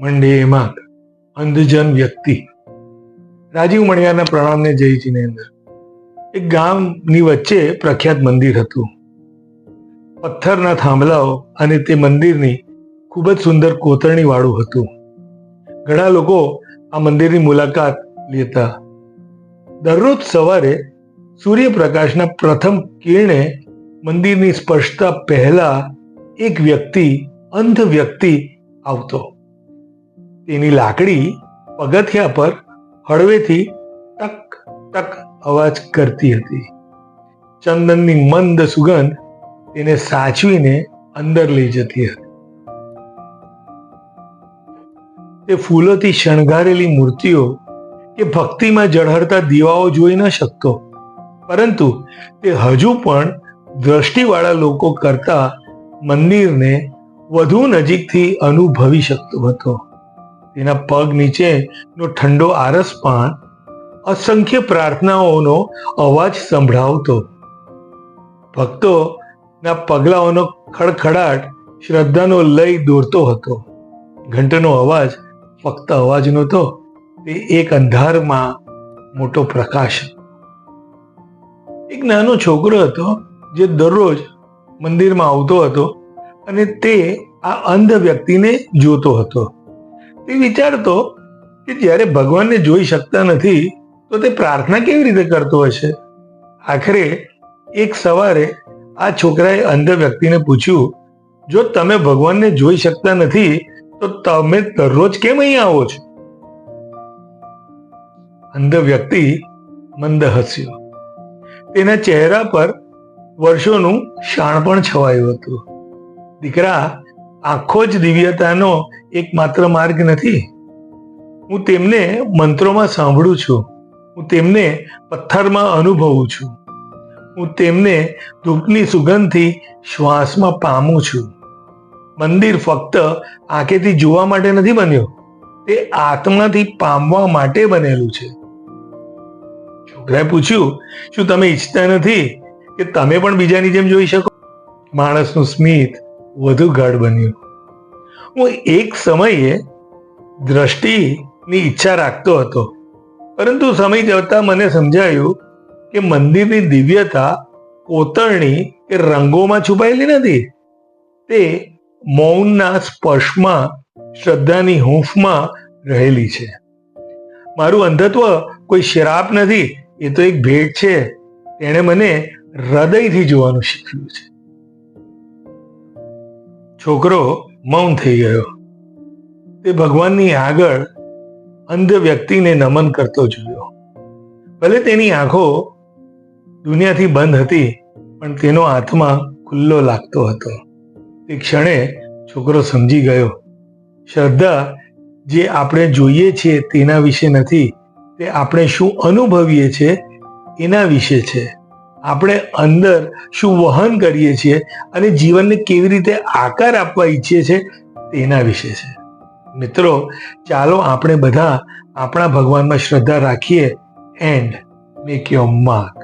મંડે એમાં અંધજન વ્યક્તિ રાજીવ મણિયારના પ્રણામને જયજીની અંદર એક ગામની વચ્ચે પ્રખ્યાત મંદિર હતું. પથ્થરના થાંભલાઓ અને તે મંદિરની ખૂબ જ સુંદર કોતરણી વાળું હતું. ઘણા લોકો આ મંદિરની મુલાકાત લેતા. દરરોજ સવારે સૂર્યપ્રકાશના પ્રથમ કિરણે મંદિરની સ્પર્શતા પહેલા એક વ્યક્તિ, અંધ વ્યક્તિ આવતો. તેની લાકડી પગથિયા પર હળવેથી ટક ટક અવાજ કરતી હતી. ચંદનની મંદ સુગંધ તેને સાચવીને અંદર લઈ જતી હતી. તે ફૂલોથી શણગારેલી મૂર્તિઓ કે ભક્તિમાં ઝળહળતા દીવાઓ જોઈ ન શકતો, પરંતુ તે હજુ પણ દ્રષ્ટિવાળા લોકો કરતા મંદિરને વધુ નજીકથી અનુભવી શકતો હતો. તેના પગ નીચેનો ઠંડો આરસપાન અસંખ્ય પ્રાર્થનાઓનો અવાજ સંભળાવતો. ભક્તોના પગલાઓનો ખડખડાટ શ્રદ્ધાનો લય દોરતો હતો. ઘંટનો અવાજ ફક્ત અવાજ નહોતો, તે એક અંધારમાં મોટો પ્રકાશ. એક નાનો છોકરો હતો જે દરરોજ મંદિરમાં આવતો હતો અને તે આ અંધ વ્યક્તિને જોતો હતો. તે વિચારતો કે જ્યારે ભગવાનને જોઈ શકતા નથી તો તે પ્રાર્થના કેવી રીતે કરતો હશે. આખરે એક સવારે આ છોકરાએ અંધ વ્યક્તિને પૂછ્યું, જો તમે ભગવાનને જોઈ શકતા નથી તો તમે દરરોજ કેમ અહીં આવો છો? અંધ વ્યક્તિ મંદ હસ્યો. તેના ચહેરા પર વર્ષોનું શાણપણ છવાયું હતું. દીકરા, આંખો જ દિવ્યતાનો એકમાત્ર માર્ગ નથી. હું તેમને મંત્રોમાં સાંભળું છું, હું તેમને પથ્થરમાં અનુભવું છું, હું તેમને ધૂપની સુગંધથી શ્વાસમાં પામું છું. મંદિર ફક્ત આંખેથી જોવા માટે નથી બન્યો, તે આત્માથી પામવા માટે બનેલું છે. છોકરાએ પૂછ્યું, શું તમે ઈચ્છતા નથી કે તમે પણ બીજાની જેમ જોઈ શકો? માણસનું સ્મિત વધુ ગાઢ બન્યું. હું એક સમયે દ્રષ્ટિની ઈચ્છા રાખતો હતો, પરંતુ સમય જતાં મને સમજાયું કે મંદિરની દિવ્યતા કોતરણી કે રંગોમાં છુપાયેલી નથી. તે મૌનના સ્પર્શમાં, શ્રદ્ધાની હૂંફમાં રહેલી છે. મારું અંધત્વ કોઈ શ્રાપ નથી, એ તો એક ભેટ છે. તેણે મને હૃદયથી જોવાનું શીખવ્યું છે. છોકરો મૌન થઈ ગયો. તે ભગવાનની આગળ અંધ વ્યક્તિને નમન કરતો જોયો. ભલે તેની આંખો દુનિયાથી બંધ હતી, પણ તેનો આત્મા ખુલ્લો લાગતો હતો. તે ક્ષણે છોકરો સમજી ગયો, શ્રદ્ધા જે આપણે જોઈએ છીએ તેના વિશે નથી, તે આપણે શું અનુભવીએ છીએ એના વિશે છે. આપણે અંદર શું વહન કરીએ છીએ અને જીવનને કેવી રીતે આકાર આપવા ઈચ્છીએ છીએ તેના વિશે છે. મિત્રો, ચાલો આપણે બધા આપણા ભગવાનમાં શ્રદ્ધા રાખીએ. And make your mark.